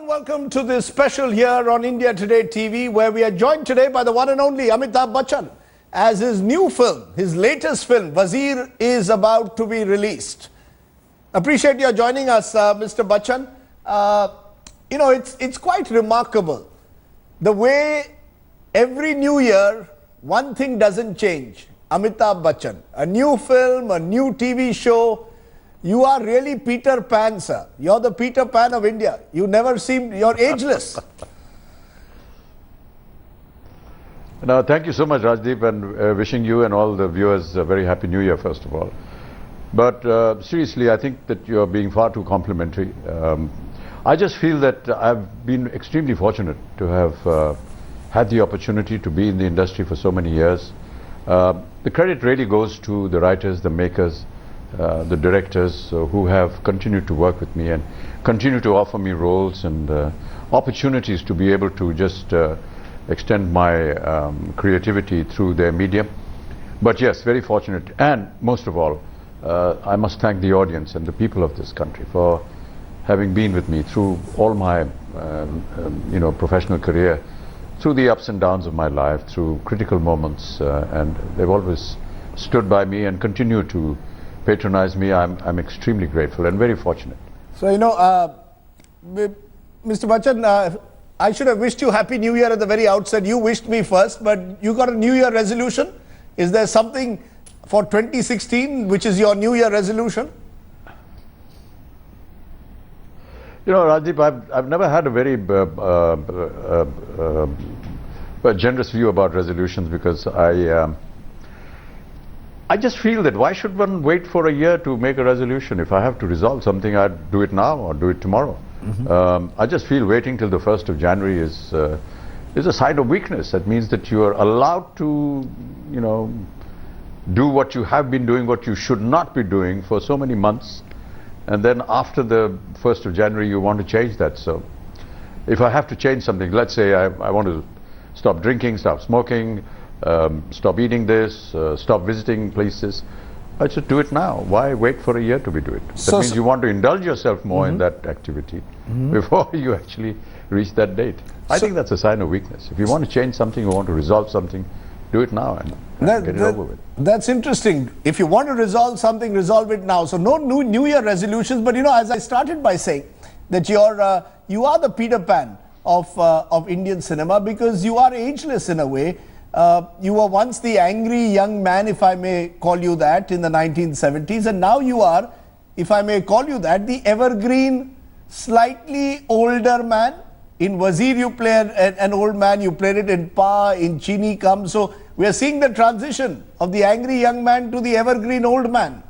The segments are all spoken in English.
welcome to this special here on India Today TV, where we are joined today by the one and only Amitabh Bachchan, as his new film, his latest film, Wazir, is about to be released. Appreciate your joining us, Mr. Bachchan. It's quite remarkable the way every new year one thing doesn't change. Amitabh Bachchan, a new film, a new TV show. You are really Peter Pan, sir. You're the Peter Pan of India. You never seem, you're ageless. No, thank you so much, Rajdeep, and wishing you and all the viewers a very happy New Year, first of all. But seriously, I think that you're being far too complimentary. I just feel that I've been extremely fortunate to have had the opportunity to be in the industry for so many years. The credit really goes to the writers, the makers, the directors who have continued to work with me and continue to offer me roles and opportunities to be able to just extend my creativity through their medium. But yes, very fortunate, and most of all, I must thank the audience and the people of this country for having been with me through all my professional career, through the ups and downs of my life, through critical moments, and they've always stood by me and continue to patronize me. I'm extremely grateful and very fortunate. So, Mr. Bachchan, I should have wished you Happy New Year at the very outset. You wished me first, but you got a New Year resolution. Is there something for 2016 which is your New Year resolution? You know, Rajdeep, I've never had a very generous view about resolutions, because I just feel that why should one wait for a year to make a resolution? If I have to resolve something, I'd do it now or do it tomorrow. I just feel waiting till the 1st of January is a sign of weakness. That means that you are allowed to, do what you have been doing, what you should not be doing for so many months. And then after the 1st of January, you want to change that. So if I have to change something, let's say I want to stop drinking, stop smoking, stop eating this, stop visiting places, I should do it now. Why wait for a year to be doing it? That means you want to indulge yourself more in that activity before you actually reach that date. I think that's a sign of weakness. If you want to change something, you want to resolve something, do it now and get it over with. That's interesting. If you want to resolve something, resolve it now. So no New Year resolutions, but as I started by saying that you are the Peter Pan of Indian cinema, because you are ageless in a way. You were once the angry young man, if I may call you that, in the 1970s, and now you are, if I may call you that, the evergreen, slightly older man. In Wazir you play an old man, you played it in Pa, in Chini Kam. So we are seeing the transition of the angry young man to the evergreen old man.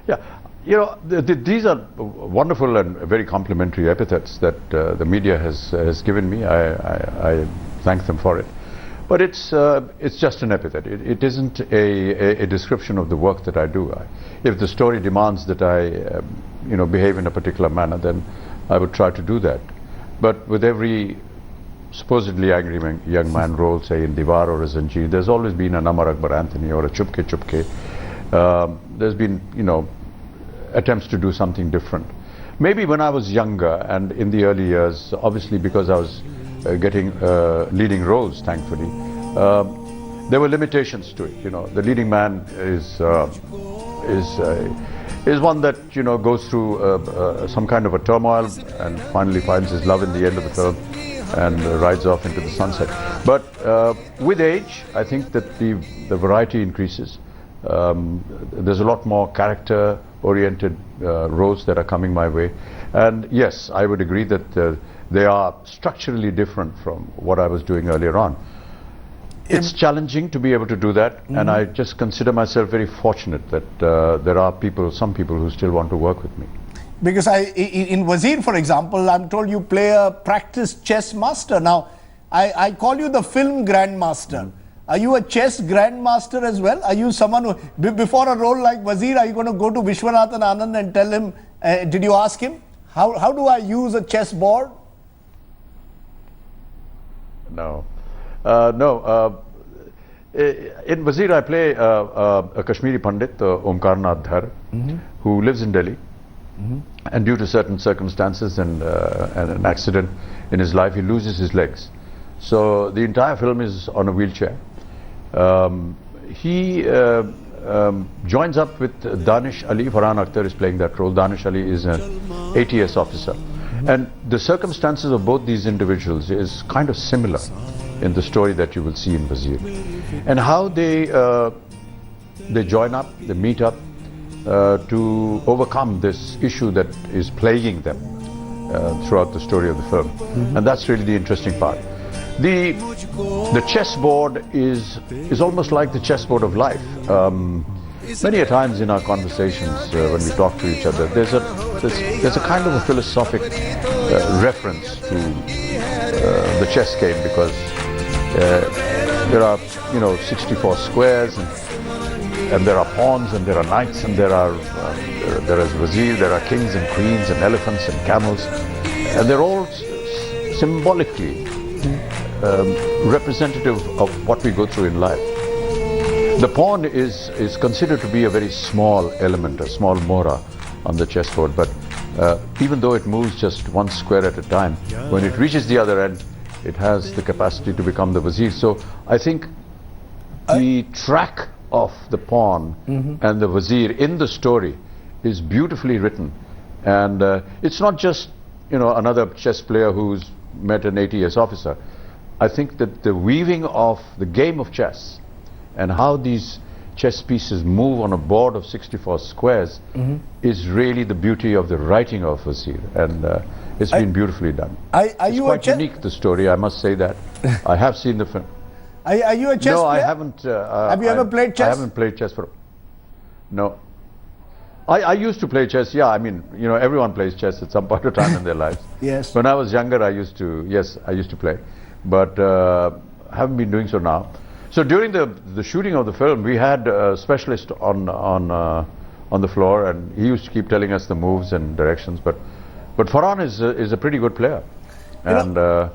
Yeah, these are wonderful and very complimentary epithets that the media has given me. I thank them for it. But it's just an epithet. It isn't a description of the work that I do. If the story demands that I behave in a particular manner, then I would try to do that. But with every supposedly angry young man role, say in Diwar or a Zanjeer, there's always been an Amar Akbar Anthony or a Chupke Chupke. There's been, attempts to do something different. Maybe when I was younger and in the early years, obviously because I was getting leading roles, thankfully, there were limitations to it. The leading man is one that goes through some kind of a turmoil and finally finds his love in the end of the film and rides off into the sunset. But with age, I think that the variety increases. There's a lot more character-oriented roles that are coming my way, and yes, I would agree that they are structurally different from what I was doing earlier on. It's challenging to be able to do that, and I just consider myself very fortunate that there are some people who still want to work with me. Because in Wazir, for example, I'm told you play a practiced chess master. Now, I call you the film grandmaster. Are you a chess grandmaster as well? Are you someone who, before a role like Wazir, are you going to go to Vishwanathan Anand and tell him, did you ask him, how do I use a chess board? No. In Wazir, I play a Kashmiri Pandit, Omkar Nath Dhar, who lives in Delhi. And due to certain circumstances and an accident in his life, he loses his legs. So the entire film is on a wheelchair. He joins up with Danish Ali. Farhan Akhtar is playing that role. Danish Ali is an ATS officer. And the circumstances of both these individuals is kind of similar in the story that you will see in Wazir. And how they join up, they meet up to overcome this issue that is plaguing them throughout the story of the film. And that's really the interesting part. The chessboard is almost like the chessboard of life. Many a times in our conversations when we talk to each other, there's a kind of a philosophic reference to the chess game, because there are 64 squares, and there are pawns, and there are knights, and there is Wazir, there are kings and queens and elephants and camels, and they're all symbolically representative of what we go through in life. The pawn is considered to be a very small element, a small mora on the chessboard, but even though it moves just one square at a time, when it reaches the other end, it has the capacity to become the Wazir. So I think the track of the pawn and the Wazir in the story is beautifully written, and it's not just another chess player who's met an ATS officer. I think that the weaving of the game of chess and how these chess pieces move on a board of 64 squares is really the beauty of the writing of Wazir, and it's been beautifully done. It's quite unique, the story, I must say that. I have seen the film. Are you a chess player? No, I haven't. Have you ever played chess? I haven't played chess for... No. I used to play chess, yeah. I mean, everyone plays chess at some point of time in their lives. Yes. When I was younger, I used to play. But haven't been doing so now. So during the shooting of the film, we had a specialist on the floor, and he used to keep telling us the moves and directions. But Farhan is a pretty good player, and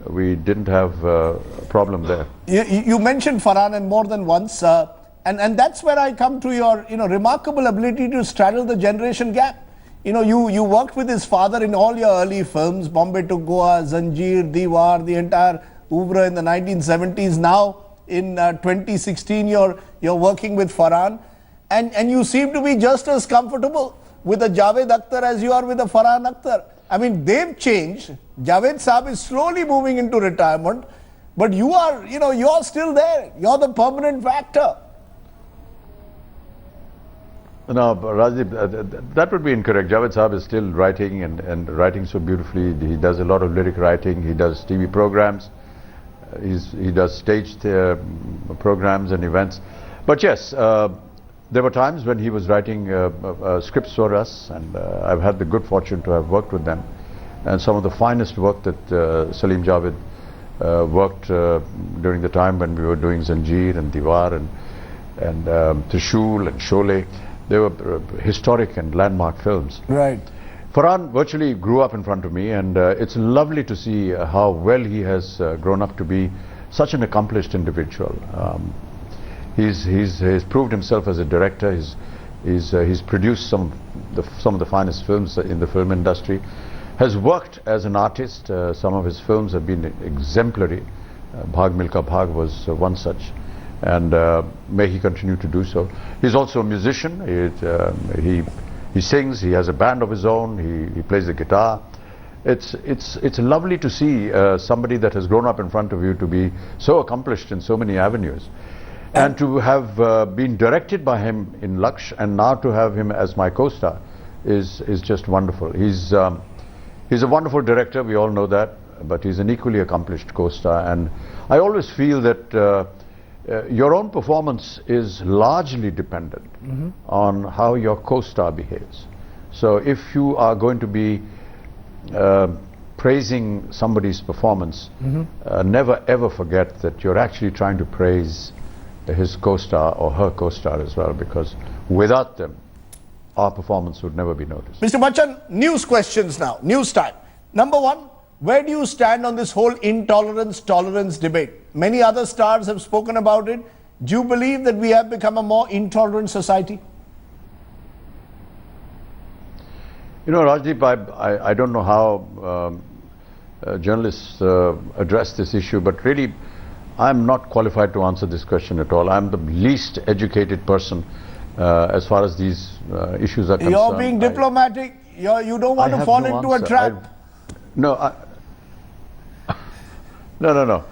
we didn't have a problem there. You mentioned Farhan and more than once, and that's where I come to your remarkable ability to straddle the generation gap. You worked with his father in all your early films, Bombay to Goa, Zanjeer, Diwar, the entire oeuvre in the 1970s. Now in 2016, you're working with Farhan, and you seem to be just as comfortable with a Javed Akhtar as you are with a Farhan Akhtar. I mean, they've changed. Javed Saab is slowly moving into retirement, but you are, you're still there. You're the permanent factor. No, Rajdip, that would be incorrect. Javed Saab is still writing and writing so beautifully. He does a lot of lyric writing. He does TV programs. He does staged programs and events. But yes, there were times when he was writing scripts for us, and I've had the good fortune to have worked with them. And some of the finest work that Salim Javed worked during the time when we were doing Zanjeer and Diwar and Trishul and Sholay. They were historic and landmark films. Right. Farhan virtually grew up in front of me, and it's lovely to see how well he has grown up to be such an accomplished individual. He's proved himself as a director. He's produced some of the finest films in the film industry. Has worked as an artist. Some of his films have been exemplary. Bhag Milka Bhag was one such, and may he continue to do so. He's also a musician. He sings. He has a band of his own. He plays the guitar. It's lovely to see somebody that has grown up in front of you to be so accomplished in so many avenues. And to have been directed by him in Laksh, and now to have him as my co-star is just wonderful. He's a wonderful director, we all know that, but he's an equally accomplished co-star. And I always feel that your own performance is largely dependent on how your co-star behaves. So if you are going to be praising somebody's performance, never ever forget that you're actually trying to praise his co-star or her co-star as well, because without them, our performance would never be noticed. Mr. Bachchan, news questions now, news time. Number one, where do you stand on this whole intolerance-tolerance debate? Many other stars have spoken about it. Do you believe that we have become a more intolerant society? You know, Rajdeep, I don't know how journalists address this issue, but really, I'm not qualified to answer this question at all. I'm the least educated person as far as these issues are concerned. You're being diplomatic. You don't want to fall into a trap. No, no.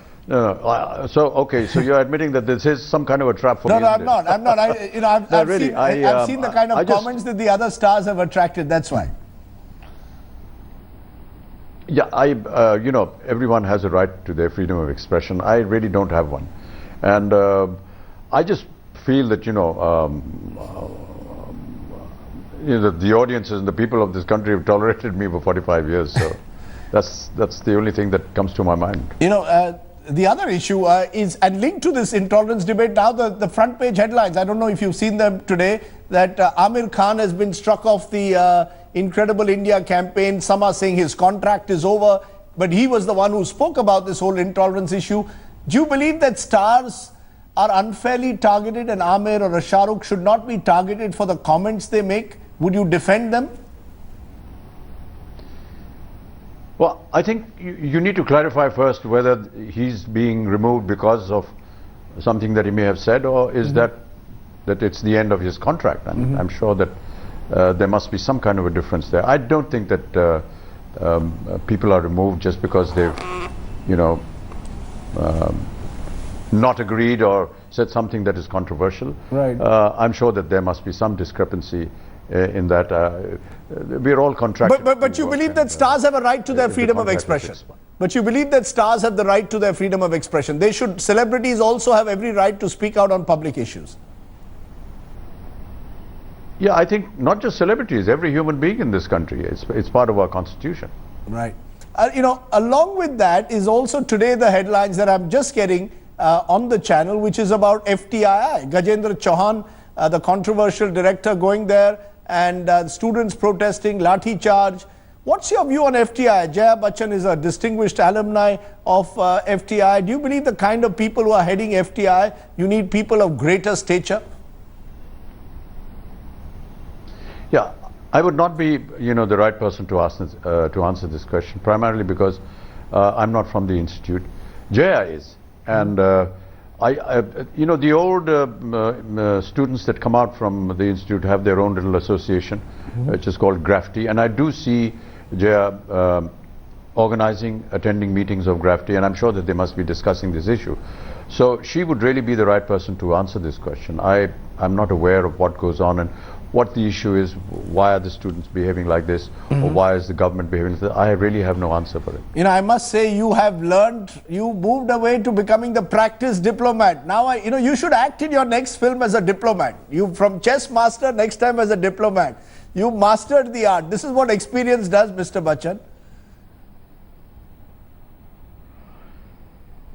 So okay, so you're admitting that this is some kind of a trap for me. No, I'm not. I've really, seen the kind of comments that the other stars have attracted. That's why. Yeah, you know, everyone has a right to their freedom of expression. I really don't have one, and I just feel that the audiences and the people of this country have tolerated me for 45 years. So that's the only thing that comes to my mind. You know. The other issue is, and linked to this intolerance debate, now the front page headlines, I don't know if you've seen them today, that Aamir Khan has been struck off the Incredible India campaign. Some are saying his contract is over, but he was the one who spoke about this whole intolerance issue. Do you believe that stars are unfairly targeted and Aamir or a Shah Rukh should not be targeted for the comments they make? Would you defend them? Well, I think you need to clarify first whether he's being removed because of something that he may have said, or is that it's the end of his contract. And I'm sure that there must be some kind of a difference there. I don't think that people are removed just because they've, not agreed or said something that is controversial. Right. I'm sure that there must be some discrepancy in that. We're all contracted. But you believe that stars have a right to their freedom of expression? But you believe that stars have the right to their freedom of expression? Celebrities also have every right to speak out on public issues? Yeah, I think not just celebrities, every human being in this country. It's part of our constitution. Right. Along with that is also today the headlines that I'm just getting on the channel, which is about FTII. Gajendra Chauhan, the controversial director, going there, and students protesting, lathi charge. What's your view on FTI? Jaya Bachchan is a distinguished alumni of FTI. Do you believe the kind of people who are heading FTI, you need people of greater stature? Yeah, I would not be, the right person to answer this question, primarily because I'm not from the institute. Jaya is, and the old students that come out from the institute have their own little association, which is called GRAFTI, and I do see Jaya organizing, attending meetings of GRAFTI, and I'm sure that they must be discussing this issue. So she would really be the right person to answer this question. I'm not aware of what goes on and what the issue is, why are the students behaving like this, or why is the government behaving like this. I really have no answer for it. I must say you have learned, you moved away to becoming the practice diplomat. Now, you should act in your next film as a diplomat. You from chess master, next time as a diplomat. You mastered the art. This is what experience does, Mr. Bachchan.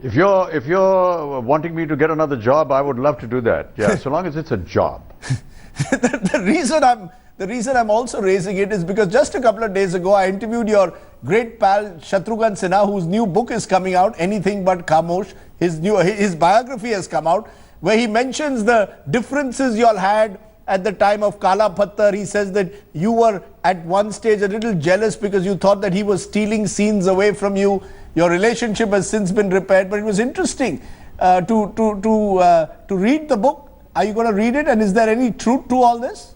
If you're wanting me to get another job, I would love to do that. Yeah, so long as it's a job. The reason I'm also raising it is because just a couple of days ago I interviewed your great pal Shatrughan Sinha, whose new book is coming out, Anything But Khamosh. His biography has come out, where he mentions the differences you all had at the time of Kala Patthar. He says that you were at one stage a little jealous because you thought that he was stealing scenes away from you. Your relationship has since been repaired, but it was interesting to read the book. Are you going to read it, and is there any truth to all this?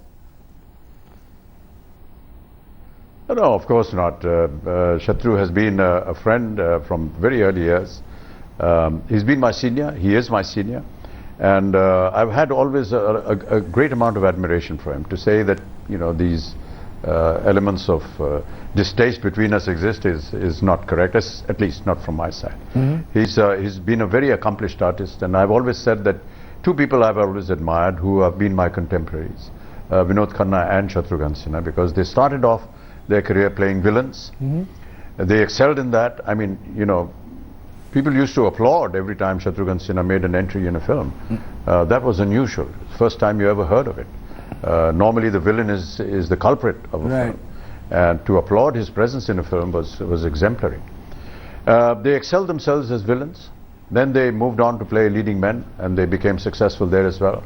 No, of course not. Shatru has been a friend from very early years. He's been my senior, he is my senior, and I've had always a great amount of admiration for him. To say that, these elements of distaste between us exist is not correct, at least not from my side. He's been a very accomplished artist, and I've always said that two people I've always admired who have been my contemporaries, Vinod Khanna and Shatrughan Sinha, because they started off their career playing villains. They excelled in that. I mean, people used to applaud every time Shatrughan Sinha made an entry in a film. That was unusual. First time you ever heard of it. Normally the villain is the culprit of a film. And to applaud his presence in a film was exemplary. They excelled themselves as villains. Then they moved on to play leading men, and they became successful there as well.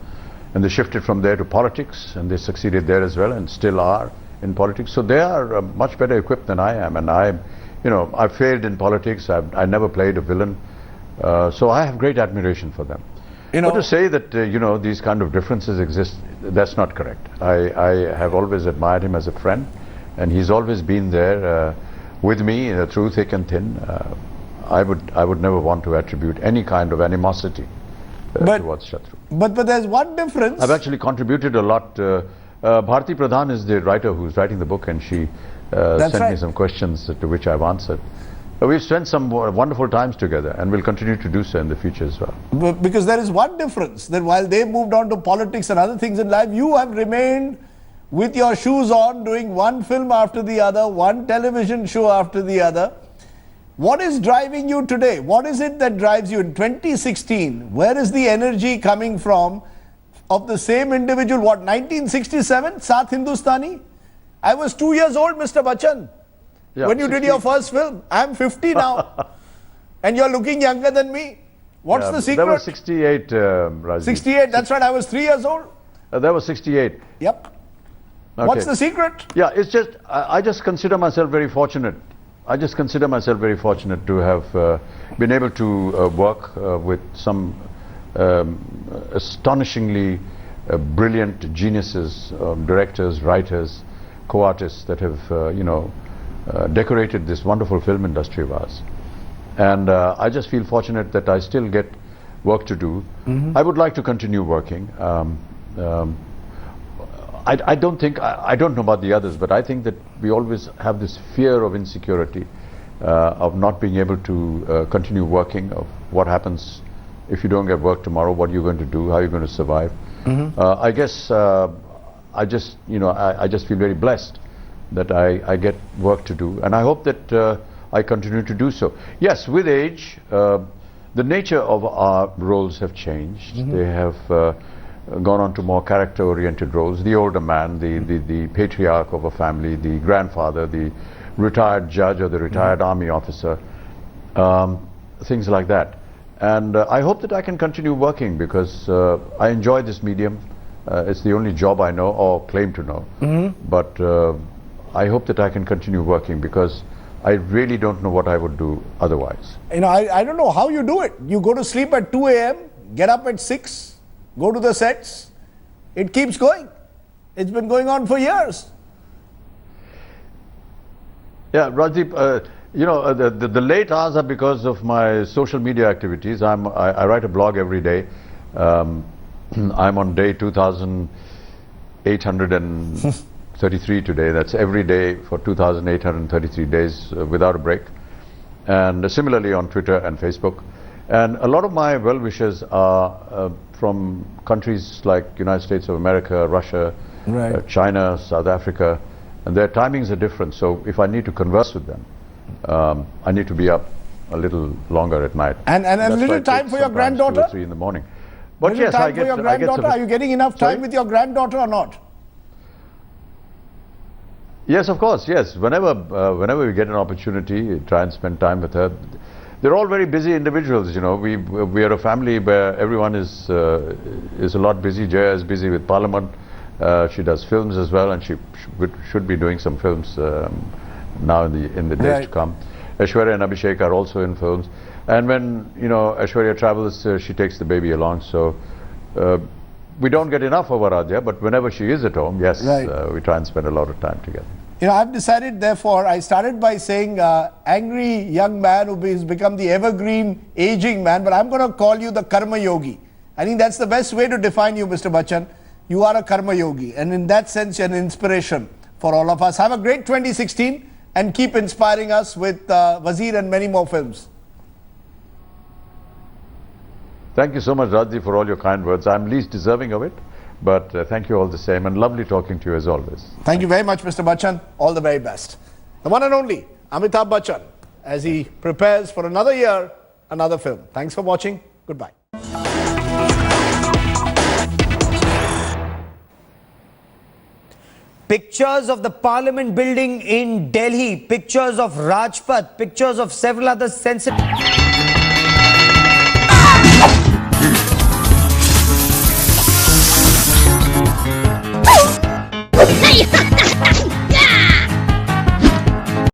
And they shifted from there to politics, and they succeeded there as well, and still are in politics. So they are much better equipped than I am, and I failed in politics. I never played a villain, so I have great admiration for them. But to say that these kind of differences exist, that's not correct. I have always admired him as a friend, and he's always been there with me through thick and thin. I would never want to attribute any kind of animosity towards Shatru. But there's one difference. I've actually contributed a lot. Bharti Pradhan is the writer who's writing the book, and she sent me some questions to which I've answered. We've spent some wonderful times together, and we'll continue to do so in the future as well. Because there is one difference, that while they moved on to politics and other things in life, you have remained with your shoes on, doing one film after the other, one television show after the other. What is driving you today? What is it that drives you in 2016? Where is the energy coming from of the same individual? What, 1967, Saath Hindustani? I was 2 years old, Mr. Bachchan. Yeah, when you 60. Did your first film. I'm 50 now. And you're looking younger than me. What's the secret? That was 68, Rajiv. 68, that's right. I was 3 years old. That was 68. Yep. Okay. What's the secret? Yeah, it's just, I just consider myself very fortunate. I just consider myself very fortunate to have been able to work with some astonishingly brilliant geniuses, directors, writers, co-artists that have, decorated this wonderful film industry of ours. And I just feel fortunate that I still get work to do. Mm-hmm. I would like to continue working. I don't know about the others, but I think that we always have this fear of insecurity, of not being able to continue working, of what happens if you don't get work tomorrow, what are you going to do, how are you going to survive. Mm-hmm. I guess I just feel very blessed that I get work to do, and I hope that I continue to do so. Yes, with age, the nature of our roles have changed. Mm-hmm. They have gone on to more character-oriented roles. The older man, the patriarch of a family, the grandfather, the retired judge or the retired army officer, things like that. And I hope that I can continue working because I enjoy this medium. It's the only job I know or claim to know. Mm-hmm. But I hope that I can continue working because I really don't know what I would do otherwise. I don't know how you do it. You go to sleep at 2 a.m., get up at 6, go to the sets. It keeps going. It's been going on for years. Yeah, Rajdeep, the late hours are because of my social media activities. I write a blog every day. I'm on day 2,833 today. That's every day for 2,833 days without a break. And similarly on Twitter and Facebook. And a lot of my well-wishers are from countries like United States of America, Russia, right. China, South Africa, and their timings are different. So if I need to converse with them, I need to be up a little longer at night. And a little time for your granddaughter? 2 or 3 in the morning. But yes, I get. For your granddaughter? Are you getting enough time with your granddaughter or not? Yes, of course. Yes, whenever we get an opportunity, try and spend time with her. They're all very busy individuals. We are a family where everyone is a lot busy. Jaya is busy with Parliament. She does films as well, and she should be doing some films now in the days to come. Aishwarya and Abhishek are also in films, and when Aishwarya travels, she takes the baby along. So we don't get enough of Aradhya, but whenever she is at home, yes, we try and spend a lot of time together. I've decided, therefore, I started by saying angry young man who has become the evergreen aging man, but I'm going to call you the Karma Yogi. I think that's the best way to define you, Mr. Bachchan. You are a Karma Yogi, and in that sense, you're an inspiration for all of us. Have a great 2016 and keep inspiring us with Wazir and many more films. Thank you so much, Rajdi, for all your kind words. I'm least deserving of it. But thank you all the same, and lovely talking to you as always. Thank you very much, Mr. Bachchan. All the very best. The one and only Amitabh Bachchan, as he prepares for another year, another film. Thanks for watching. Goodbye. Pictures of the Parliament building in Delhi, pictures of Rajpath, pictures of several other sensitive...